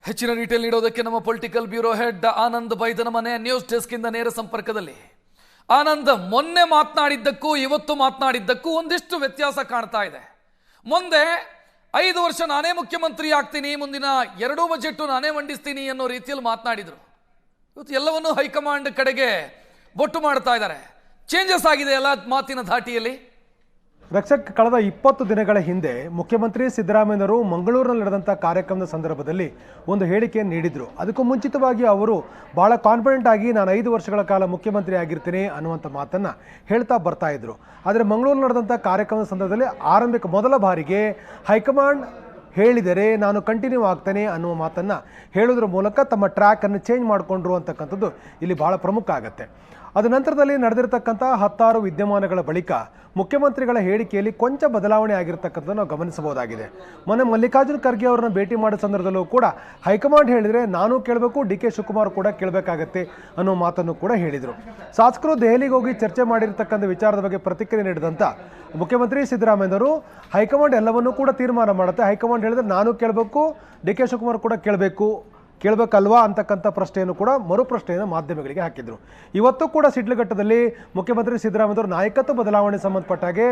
ಹೆಚ್ಚಿನ ಡೀಟೇಲ್ ನೀಡೋದಕ್ಕೆ ನಮ್ಮ ಪೊಲಿಟಿಕಲ್ ಬ್ಯೂರೋ ಹೆಡ್ ಆನಂದ್ ಬೈದನ ಮನೆ ನ್ಯೂಸ್ ಡೆಸ್ಕ್ ಇಂದ ನೇರ ಸಂಪರ್ಕದಲ್ಲಿ. ಆನಂದ್, ಮೊನ್ನೆ ಮಾತನಾಡಿದ್ದಕ್ಕೂ ಇವತ್ತು ಮಾತನಾಡಿದ್ದಕ್ಕೂ ಒಂದಿಷ್ಟು ವ್ಯತ್ಯಾಸ ಕಾಣ್ತಾ ಇದೆ. ಮುಂದೆ 5 ವರ್ಷ ನಾನೇ ಮುಖ್ಯಮಂತ್ರಿ ಆಗ್ತೀನಿ, ಮುಂದಿನ 2 ಬಜೆಟ್ ನಾನೇ ಮಂಡಿಸ್ತೀನಿ ಅನ್ನೋ ರೀತಿಯಲ್ಲಿ ಮಾತನಾಡಿದ್ರು. ಇವತ್ತು ಎಲ್ಲವನ್ನೂ ಹೈಕಮಾಂಡ್ ಕಡೆಗೆ ಬೊಟ್ಟು ಮಾಡ್ತಾ ಇದ್ದಾರೆ. ಚೇಂಜಸ್ ಆಗಿದೆ ಎಲ್ಲ ಮಾತಿನ ಧಾಟಿಯಲ್ಲಿ. ರಕ್ಷಕ್, ಕಳೆದ 20 ದಿನಗಳ ಹಿಂದೆ ಮುಖ್ಯಮಂತ್ರಿ ಸಿದ್ದರಾಮಯ್ಯನವರು ಮಂಗಳೂರಿನಲ್ಲಿ ನಡೆದಂಥ ಕಾರ್ಯಕ್ರಮದ ಸಂದರ್ಭದಲ್ಲಿ ಒಂದು ಹೇಳಿಕೆಯನ್ನು ನೀಡಿದರು. ಅದಕ್ಕೂ ಮುಂಚಿತವಾಗಿ ಅವರು ಭಾಳ ಕಾನ್ಫಿಡೆಂಟ್ ಆಗಿ ನಾನು 5 ವರ್ಷಗಳ ಕಾಲ ಮುಖ್ಯಮಂತ್ರಿ ಆಗಿರ್ತೀನಿ ಅನ್ನುವಂಥ ಮಾತನ್ನು ಹೇಳ್ತಾ ಬರ್ತಾ ಇದ್ರು. ಆದರೆ ಮಂಗಳೂರು ನಡೆದಂಥ ಕಾರ್ಯಕ್ರಮದ ಸಂದರ್ಭದಲ್ಲಿ ಆರಂಭಿಕ ಮೊದಲ ಬಾರಿಗೆ ಹೈಕಮಾಂಡ್ ಹೇಳಿದರೆ ನಾನು ಕಂಟಿನ್ಯೂ ಆಗ್ತೇನೆ ಅನ್ನುವ ಮಾತನ್ನು ಹೇಳೋದ್ರ ಮೂಲಕ ತಮ್ಮ ಟ್ರ್ಯಾಕನ್ನು ಚೇಂಜ್ ಮಾಡಿಕೊಂಡ್ರು ಅಂತಕ್ಕಂಥದ್ದು ಇಲ್ಲಿ ಭಾಳ ಪ್ರಮುಖ ಆಗುತ್ತೆ. ಅದ ನಂತರದಲ್ಲಿ ನಡೆದಿರ್ತಕ್ಕಂಥ 10 ವಿದ್ಯಮಾನಗಳ ಬಳಿಕ ಮುಖ್ಯಮಂತ್ರಿಗಳ ಹೇಳಿಕೆಯಲ್ಲಿ ಕೊಂಚ ಬದಲಾವಣೆ ಆಗಿರ್ತಕ್ಕಂಥದ್ದು ನಾವು ಗಮನಿಸಬಹುದಾಗಿದೆ. ಮೊನ್ನೆ ಮಲ್ಲಿಕಾರ್ಜುನ ಖರ್ಗೆ ಅವರನ್ನ ಭೇಟಿ ಮಾಡೋ ಸಂದರ್ಭದಲ್ಲೂ ಕೂಡ ಹೈಕಮಾಂಡ್ ಹೇಳಿದರೆ ನಾನು ಕೇಳಬೇಕು, ಡಿ.ಕೆ. ಶಿವಕುಮಾರ್ ಕೂಡ ಕೇಳಬೇಕಾಗತ್ತೆ ಅನ್ನೋ ಮಾತನ್ನು ಕೂಡ ಹೇಳಿದರು. ಶಾಸಕರು ದೆಹಲಿಗೆ ಹೋಗಿ ಚರ್ಚೆ ಮಾಡಿರ್ತಕ್ಕಂಥ ವಿಚಾರದ ಬಗ್ಗೆ ಪ್ರತಿಕ್ರಿಯೆ ನೀಡಿದಂಥ ಮುಖ್ಯಮಂತ್ರಿ ಸಿದ್ದರಾಮಯ್ಯನವರು ಹೈಕಮಾಂಡ್ ಎಲ್ಲವನ್ನೂ ಕೂಡ ತೀರ್ಮಾನ ಮಾಡುತ್ತೆ, ಹೈಕಮಾಂಡ್ ಹೇಳಿದ್ರೆ ನಾನು ಕೇಳಬೇಕು, ಡಿ.ಕೆ. ಶಿವಕುಮಾರ್ ಕೂಡ ಕೇಳಬೇಕಲ್ವಾ ಅಂತಕ್ಕಂಥ ಪ್ರಶ್ನೆಯನ್ನು ಕೂಡ ಮರುಪ್ರಶ್ನೆಯನ್ನು ಮಾಧ್ಯಮಗಳಿಗೆ ಹಾಕಿದರು. ಇವತ್ತು ಕೂಡ ಶಿಡ್ಲಘಟ್ಟದಲ್ಲಿ ಮುಖ್ಯಮಂತ್ರಿ ಸಿದ್ದರಾಮಯ್ಯವರು ನಾಯಕತ್ವ ಬದಲಾವಣೆ ಸಂಬಂಧಪಟ್ಟ ಹಾಗೆ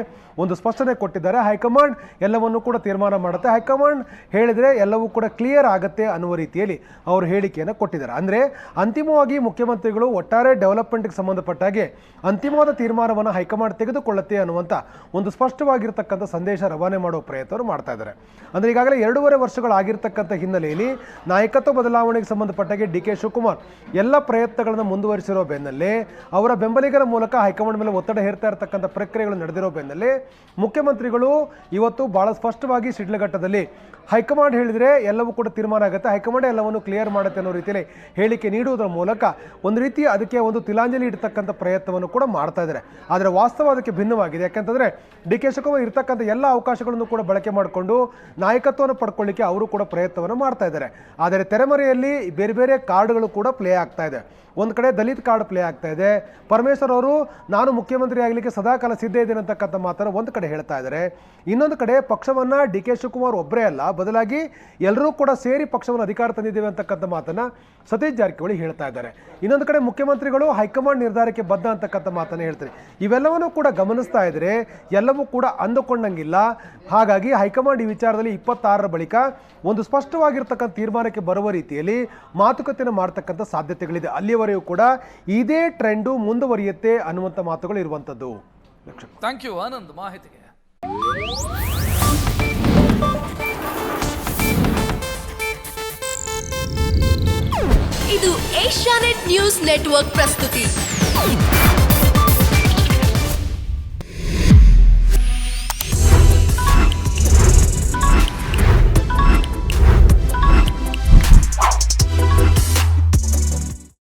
ಒಂದು ಸ್ಪಷ್ಟನೆ ಕೊಟ್ಟಿದ್ದಾರೆ. ಹೈಕಮಾಂಡ್ ಎಲ್ಲವನ್ನೂ ಕೂಡ ತೀರ್ಮಾನ ಮಾಡುತ್ತೆ, ಹೈಕಮಾಂಡ್ ಹೇಳಿದರೆ ಎಲ್ಲವೂ ಕೂಡ ಕ್ಲಿಯರ್ ಆಗುತ್ತೆ ಅನ್ನುವ ರೀತಿಯಲ್ಲಿ ಅವರು ಹೇಳಿಕೆಯನ್ನು ಕೊಟ್ಟಿದ್ದಾರೆ. ಅಂದರೆ ಅಂತಿಮವಾಗಿ ಮುಖ್ಯಮಂತ್ರಿಗಳು ಒಟ್ಟಾರೆ ಡೆವಲಪ್ಮೆಂಟ್ಗೆ ಸಂಬಂಧಪಟ್ಟ ಹಾಗೆ ಅಂತಿಮವಾದ ತೀರ್ಮಾನವನ್ನು ಹೈಕಮಾಂಡ್ ತೆಗೆದುಕೊಳ್ಳುತ್ತೆ ಅನ್ನುವಂಥ ಒಂದು ಸ್ಪಷ್ಟವಾಗಿರ್ತಕ್ಕಂಥ ಸಂದೇಶ ರವಾನೆ ಮಾಡುವ ಪ್ರಯತ್ನವನ್ನು ಮಾಡ್ತಾ ಇದ್ದಾರೆ. ಅಂದರೆ ಈಗಾಗಲೇ 2.5 ವರ್ಷಗಳಾಗಿರ್ತಕ್ಕಂಥ ಹಿನ್ನೆಲೆಯಲ್ಲಿ ನಾಯಕತ್ವ ಬದಲಾವಣೆಗೆ ಸಂಬಂಧಪಟ್ಟಾಗೆ ಡಿ.ಕೆ. ಶಿವಕುಮಾರ್ ಎಲ್ಲ ಪ್ರಯತ್ನಗಳನ್ನು ಮುಂದುವರಿಸಿರೋ ಬೆನ್ನಲ್ಲೇ ಅವರ ಬೆಂಬಲಿಗರ ಮೂಲಕ ಹೈಕಮಾಂಡ್ ಮೇಲೆ ಒತ್ತಡ ಹೇರ್ತಾ ಇರತಕ್ಕಂಥ ಪ್ರಕ್ರಿಯೆಗಳು ನಡೆದಿರೋ ಬೆನ್ನಲ್ಲೇ ಮುಖ್ಯಮಂತ್ರಿಗಳು ಇವತ್ತು ಭಾಳ ಸ್ಪಷ್ಟವಾಗಿ ಶಿಡ್ಲಘಟ್ಟದಲ್ಲಿ ಹೈಕಮಾಂಡ್ ಹೇಳಿದರೆ ಎಲ್ಲವೂ ಕೂಡ ತೀರ್ಮಾನ ಆಗುತ್ತೆ, ಹೈಕಮಾಂಡ್ ಎಲ್ಲವನ್ನು ಕ್ಲಿಯರ್ ಮಾಡುತ್ತೆ ಅನ್ನೋ ರೀತಿಯಲ್ಲಿ ಹೇಳಿಕೆ ನೀಡುವುದರ ಮೂಲಕ ಒಂದು ರೀತಿ ಅದಕ್ಕೆ ಒಂದು ತಿಲಾಂಜಲಿ ಇಡ್ತಕ್ಕಂಥ ಪ್ರಯತ್ನವನ್ನು ಕೂಡ ಮಾಡ್ತಾ ಇದ್ದಾರೆ. ಆದರೆ ವಾಸ್ತವ ಅದಕ್ಕೆ ಭಿನ್ನವಾಗಿದೆ. ಯಾಕಂತಂದರೆ ಡಿ.ಕೆ. ಶಿವಕುಮಾರ್ ಇರ್ತಕ್ಕಂಥ ಎಲ್ಲ ಅವಕಾಶಗಳನ್ನು ಕೂಡ ಬಳಕೆ ಮಾಡಿಕೊಂಡು ನಾಯಕತ್ವವನ್ನು ಪಡ್ಕೊಳ್ಳಿಕ್ಕೆ ಅವರು ಕೂಡ ಪ್ರಯತ್ನವನ್ನು ಮಾಡ್ತಾ ಇದ್ದಾರೆ. ಆದರೆ ತೆರೆಮರೆಯಲ್ಲಿ ಬೇರೆ ಬೇರೆ ಕಾರ್ಡ್ಗಳು ಕೂಡ ಪ್ಲೇ ಆಗ್ತಾ ಇದೆ. ಒಂದು ಕಡೆ ದಲಿತ್ ಕಾರ್ಡ್ ಪ್ಲೇ ಆಗ್ತಾ ಇದೆ. ಪರಮೇಶ್ವರ್ ಅವರು ನಾನು ಮುಖ್ಯಮಂತ್ರಿ ಆಗಲಿಕ್ಕೆ ಸದಾಕಾಲ ಸಿದ್ಧ ಇದ್ದೇನೆ ಅಂತಕ್ಕಂಥ ಮಾತನ್ನು ಒಂದು ಕಡೆ ಹೇಳ್ತಾ ಇದ್ದಾರೆ. ಇನ್ನೊಂದು ಕಡೆ ಪಕ್ಷವನ್ನು ಡಿ.ಕೆ. ಶಿವಕುಮಾರ್ ಒಬ್ಬರೇ ಅಲ್ಲ, ಬದಲಾಗಿ ಎಲ್ಲರೂ ಕೂಡ ಸೇರಿ ಪಕ್ಷವನ್ನು ಅಧಿಕಾರ ತಂದಿದ್ದೇವೆ ಅಂತಕ್ಕಂಥ ಮಾತನ್ನು ಸತೀಶ್ ಜಾರಕಿಹೊಳಿ ಹೇಳ್ತಾ ಇದ್ದಾರೆ. ಇನ್ನೊಂದು ಕಡೆ ಮುಖ್ಯಮಂತ್ರಿಗಳು ಹೈಕಮಾಂಡ್ ನಿರ್ಧಾರಕ್ಕೆ ಬದ್ಧ ಅಂತಕ್ಕಂಥ ಮಾತನ್ನು ಹೇಳ್ತಾರೆ. ಇವೆಲ್ಲವನ್ನೂ ಕೂಡ ಗಮನಿಸ್ತಾ ಇದ್ರೆ ಎಲ್ಲವೂ ಕೂಡ ಅಂದುಕೊಂಡಂಗಿಲ್ಲ. ಹಾಗಾಗಿ ಹೈಕಮಾಂಡ್ ಈ ವಿಚಾರದಲ್ಲಿ 26ರ ಬಳಿಕ ಒಂದು ಸ್ಪಷ್ಟವಾಗಿರ್ತಕ್ಕಂಥ ತೀರ್ಮಾನಕ್ಕೆ ಬರುವ ರೀತಿಯಲ್ಲಿ ಮಾತುಕತೆಯನ್ನು ಮಾಡ್ತಕ್ಕಂಥ ಸಾಧ್ಯತೆಗಳಿದೆ. ಅಲ್ಲಿಯವರೆಗೂ ಕೂಡ ಇದೇ ಟ್ರೆಂಡು ಮುಂದುವರಿಯುತ್ತೆ ಅನ್ನುವಂಥ ಮಾತುಗಳು ಇರುವಂಥದ್ದು. ಥ್ಯಾಂಕ್ ಯು ಆನಂದ್ ಮಾಹಿತಿಗೆ. ಇದು ಏಷ್ಯಾನೆಟ್ ನ್ಯೂಸ್ ನೆಟ್ವರ್ಕ್ ಪ್ರಸ್ತುತಿ.